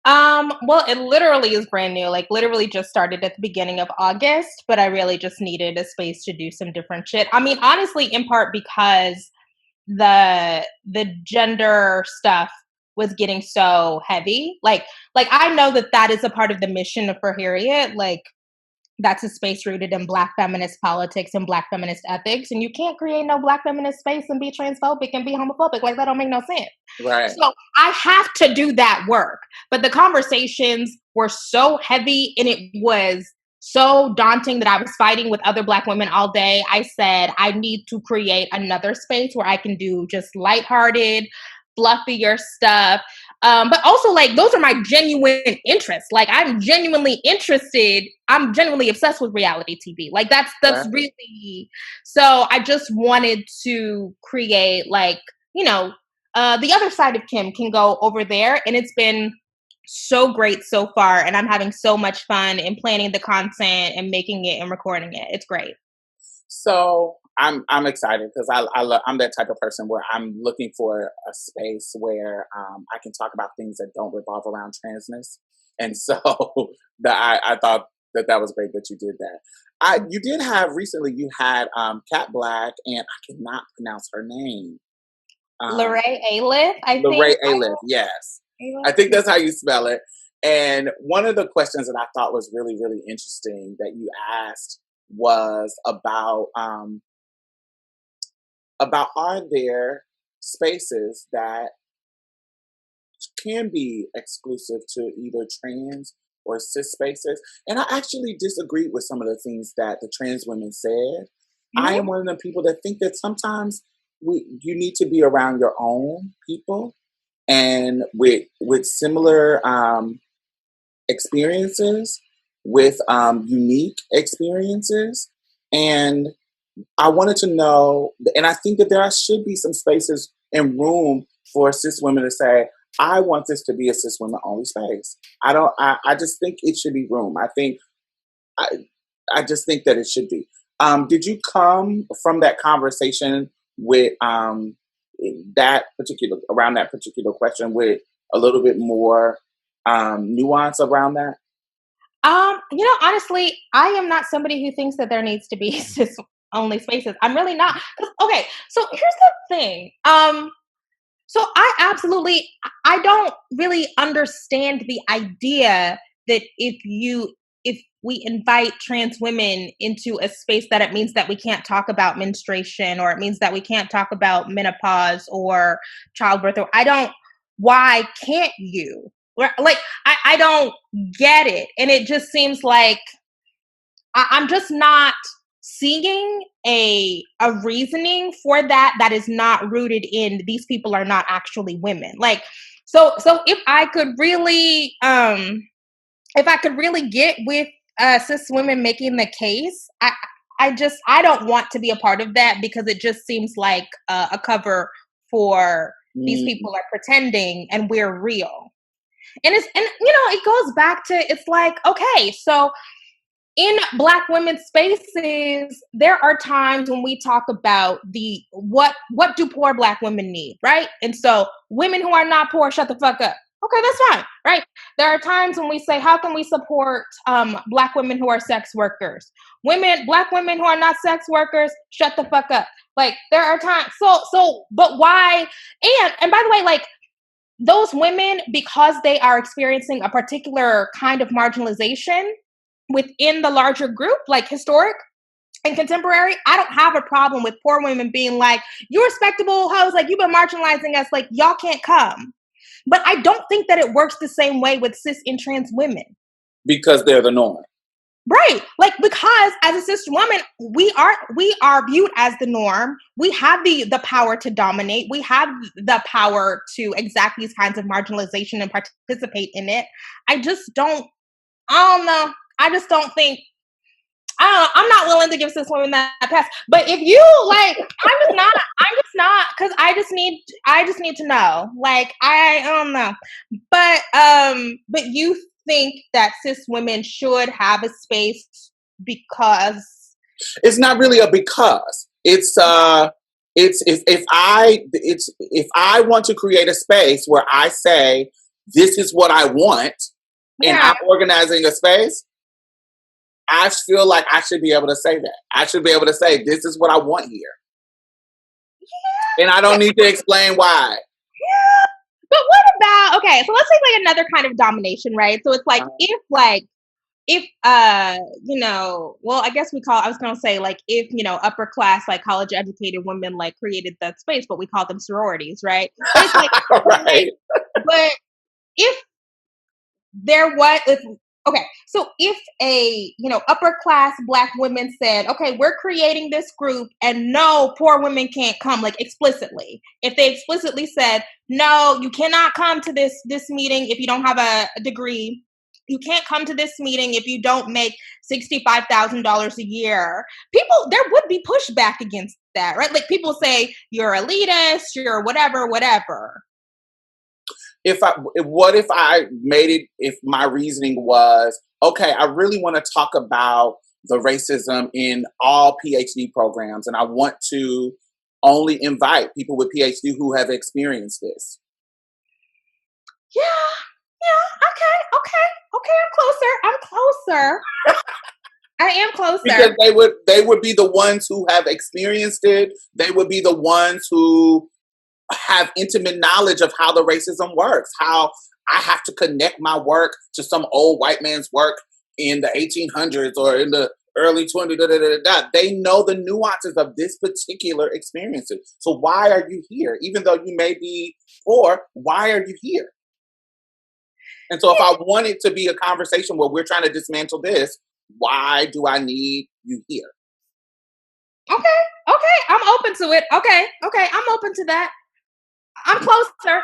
Speaker 2: Well, it literally is brand new. Like literally just started at the beginning of August, but I really just needed a space to do some different shit. I mean, honestly, in part because the gender stuff was getting so heavy. Like I know that that is a part of the mission of For Harriet. Like that's a space rooted in Black feminist politics and Black feminist ethics, and you can't create no Black feminist space and be transphobic and be homophobic. Like that don't make no sense.
Speaker 1: Right.
Speaker 2: So I have to do that work. But the conversations were so heavy and it was so daunting that I was fighting with other Black women all day. I said, I need to create another space where I can do just lighthearted, fluffier stuff. But also, like, those are my genuine interests. Like, I'm genuinely interested. I'm genuinely obsessed with reality TV. Like, that's
Speaker 1: Right.
Speaker 2: really. So I just wanted to create, like, you know, the other side of Kim can go over there, and it's been so great so far. And I'm having so much fun in planning the content and making it and recording it. It's great.
Speaker 1: So I'm excited because I'm that type of person where I'm looking for a space where I can talk about things that don't revolve around transness, and so I thought that was great that you did that. You did have recently. You had Cat Black, and I cannot pronounce her name.
Speaker 2: Lorraine Ailiff, I
Speaker 1: Lorraine
Speaker 2: think.
Speaker 1: Ailiff, yes,
Speaker 2: Ailiff?
Speaker 1: I think that's how you spell it. And one of the questions that I thought was really really interesting that you asked was about are there spaces that can be exclusive to either trans or cis spaces? And I actually disagreed with some of the things that the trans women said. I
Speaker 2: Mhm.
Speaker 1: am one of the people that think that sometimes you need to be around your own people and with similar experiences with unique experiences. And I wanted to know, and I think that there should be some spaces and room for cis women to say, I want this to be a cis women only space. I just think it should be room. I, I just think that it should be. Did you come from that conversation with around that particular question with a little bit more nuance around that?
Speaker 2: Honestly, I am not somebody who thinks that there needs to be cis only spaces. I'm really not. Okay, so here's the thing. So I don't really understand the idea that if we invite trans women into a space that it means that we can't talk about menstruation, or it means that we can't talk about menopause or childbirth, or why can't you? Like, I don't get it. And it just seems like I'm just not seeing a reasoning for that is not rooted in these people are not actually women. Like, so if I could really get with cis women making the case, I don't want to be a part of that, because it just seems like a cover for these people are pretending and we're real. And it goes back to, it's like, okay, so in Black women's spaces, there are times when we talk about what do poor Black women need, right? And so women who are not poor, shut the fuck up. Okay, that's fine, right? There are times when we say, how can we support Black women who are sex workers? Black women who are not sex workers, shut the fuck up. Like, there are times, but why? And by the way, like, those women, because they are experiencing a particular kind of marginalization within the larger group, like historic and contemporary, I don't have a problem with poor women being like, you respectable hoes, like, you've been marginalizing us, like, y'all can't come. But I don't think that it works the same way with cis and trans women.
Speaker 1: Because they're the norm.
Speaker 2: Right. Like, because as a cis woman, we are viewed as the norm. We have the power to dominate. We have the power to exact these kinds of marginalization and participate in it. I don't know. I just don't think, I'm not willing to give cis women that pass. But if you like, I'm just not, because I just need to know. Like, I don't know. But you think that cis women should have a space because
Speaker 1: it's not really a because. It's if I want to create a space where I say this is what I want, and I'm organizing a space, I feel like I should be able to say that. I should be able to say, this is what I want here. Yeah. And I don't need to explain why.
Speaker 2: Yeah. But what about, okay, so let's take like another kind of domination, right? So it's like, if well, I guess I was going to say, like, if, upper class, like college educated women, like, created that space, but we call them sororities, right? But it's like,
Speaker 1: right.
Speaker 2: But if there was, okay, so if a, upper class Black women said, okay, we're creating this group and no, poor women can't come, like, explicitly. If they explicitly said, no, you cannot come to this meeting if you don't have a degree. You can't come to this meeting if you don't make $65,000 a year. There would be pushback against that, right? Like, people say, you're elitist, you're whatever.
Speaker 1: If my reasoning was, okay, I really want to talk about the racism in all PhD programs, and I want to only invite people with PhD who have experienced this.
Speaker 2: Yeah, okay, I'm closer. I am closer.
Speaker 1: Because they would be the ones who have experienced it. They would be the ones who have intimate knowledge of how the racism works, how I have to connect my work to some old white man's work in the 1800s or in the early 20s. They know the nuances of this particular experiences. So why are you here? Even though you may be poor, why are you here? And so if I want it to be a conversation where we're trying to dismantle this, why do I need you here?
Speaker 2: Okay, I'm open to it. Okay, I'm open to that. I'm closer.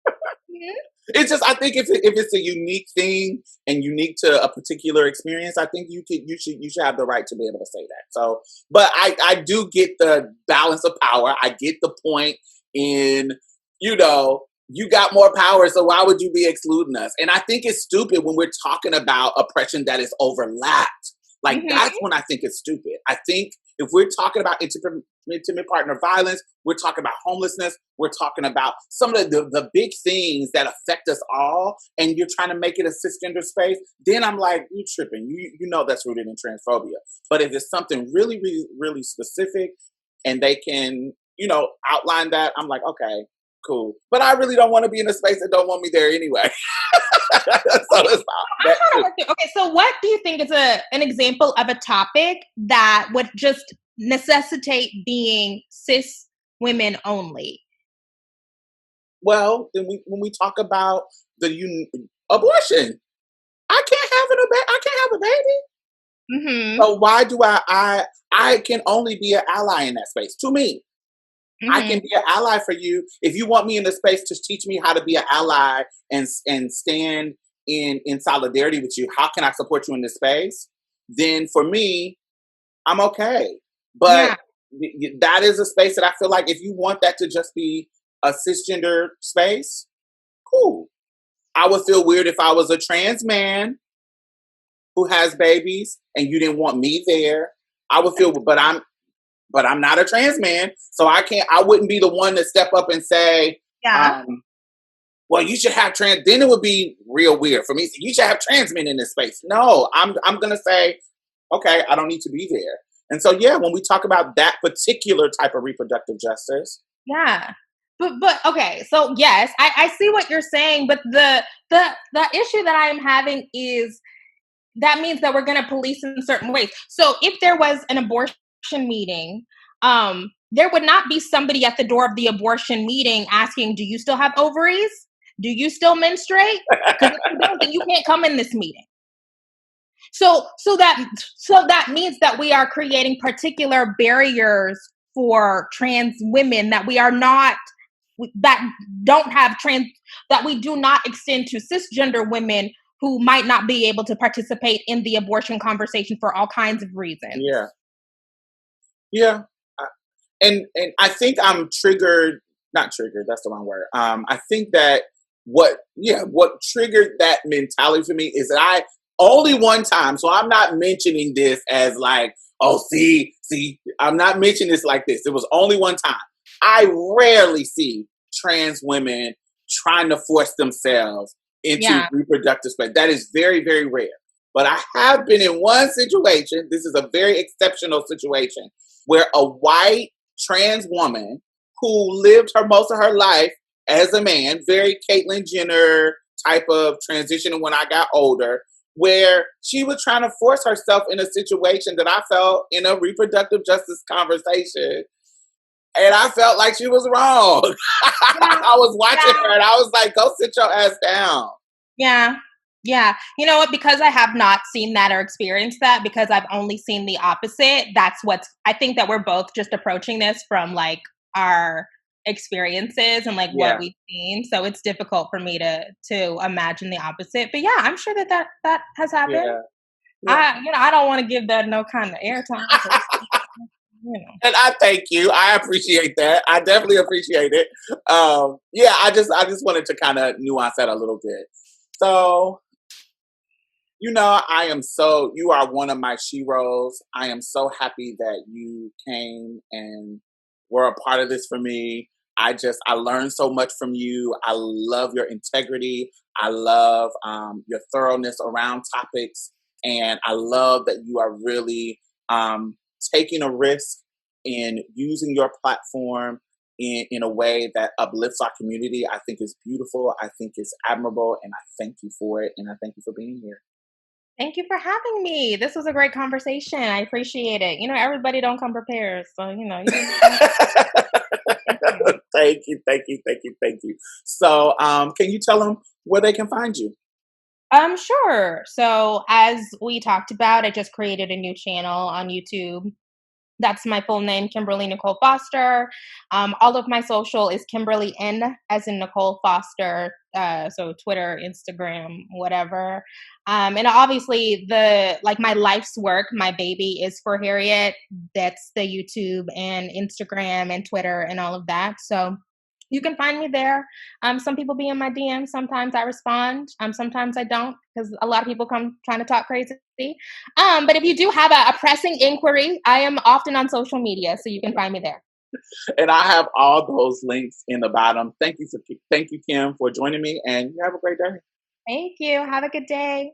Speaker 2: Mm-hmm.
Speaker 1: It's just, I think if it's a unique thing and unique to a particular experience, I think you should have the right to be able to say that. So, but I do get the balance of power. I get the point in, you know, you got more power, so why would you be excluding us? And I think it's stupid when we're talking about oppression that is overlapped. Like, that's when I think it's stupid. I think if we're talking about intimate partner violence, we're talking about homelessness, we're talking about some of the big things that affect us all, and you're trying to make it a cisgender space, then I'm like, you tripping. You know that's rooted in transphobia. But if it's something really, really, really specific and they can, you know, outline that, I'm like, okay, cool. But I really don't want to be in a space that don't want me there anyway. So it's not.
Speaker 2: Okay, so what do you think is an example of a topic that would just necessitate being cis women only?
Speaker 1: Well, then when we talk about abortion, I can't have a baby.
Speaker 2: Mm-hmm.
Speaker 1: So why do I can only be an ally in that space? To me, I can be an ally for you. If you want me in the space to teach me how to be an ally and stand in solidarity with you, how can I support you in this space? Then for me, I'm okay. But that is a space that I feel like if you want that to just be a cisgender space, cool. I would feel weird if I was a trans man who has babies and you didn't want me there. I would feel, but I'm not a trans man, so I wouldn't be the one to step up and say, well, you should have trans, then it would be real weird for me. You should have trans men in this space. No, I'm going to say, okay, I don't need to be there. And so, yeah, when we talk about that particular type of reproductive justice.
Speaker 2: Yeah. But okay, so yes, I see what you're saying, but the issue that I am having is that means that we're going to police in certain ways. So if there was an abortion meeting, there would not be somebody at the door of the abortion meeting asking, do you still have ovaries? Do you still menstruate? Because if you don't, then you can't come in this meeting. So that means that we are creating particular barriers for trans women that we are not, that don't have that we do not extend to cisgender women who might not be able to participate in the abortion conversation for all kinds of reasons.
Speaker 1: Yeah. And I think I'm triggered, not triggered, that's the wrong word. I think that what triggered that mentality for me is that I only one time, so I'm not mentioning this as like, oh, see, I'm not mentioning this like this. It was only one time. I rarely see trans women trying to force themselves into reproductive space. That is very, very rare. But I have been in one situation, this is a very exceptional situation, where a white trans woman who lived most of her life as a man, very Caitlyn Jenner type of transition when I got older, where she was trying to force herself in a situation that I felt in a reproductive justice conversation. And I felt like she was wrong. I was watching her and I was like, go sit your ass down.
Speaker 2: Yeah. Yeah. You know what? Because I have not seen that or experienced that, because I've only seen the opposite. I think that we're both just approaching this from like our experiences and like what we've seen. So it's difficult for me to imagine the opposite. But yeah, I'm sure that has happened. I don't want to give that no kind of airtime.
Speaker 1: And I thank you. I appreciate that. I definitely appreciate it. I just wanted to kind of nuance that a little bit. So, you are one of my sheroes. I am so happy that you came and were a part of this for me. I learned so much from you. I love your integrity. I love your thoroughness around topics. And I love that you are really taking a risk in using your platform in a way that uplifts our community. I think is beautiful. I think it's admirable. And I thank you for it. And I thank you for being here.
Speaker 2: Thank you for having me. This was a great conversation. I appreciate it. Everybody don't come prepared. So,
Speaker 1: Thank you. So, can you tell them where they can find you?
Speaker 2: Sure. So as we talked about, I just created a new channel on YouTube. That's my full name, Kimberly Nicole Foster. All of my social is Kimberly N, as in Nicole Foster. So Twitter, Instagram, whatever. And obviously, my life's work, my baby is For Harriet. That's the YouTube and Instagram and Twitter and all of that. So you can find me there. Some people be in my DMs. Sometimes I respond. Sometimes I don't, because a lot of people come trying to talk crazy. But if you do have a pressing inquiry, I am often on social media, so you can find me there.
Speaker 1: And I have all those links in the bottom. Thank you, Kim, for joining me, and you have a great day.
Speaker 2: Thank you. Have a good day.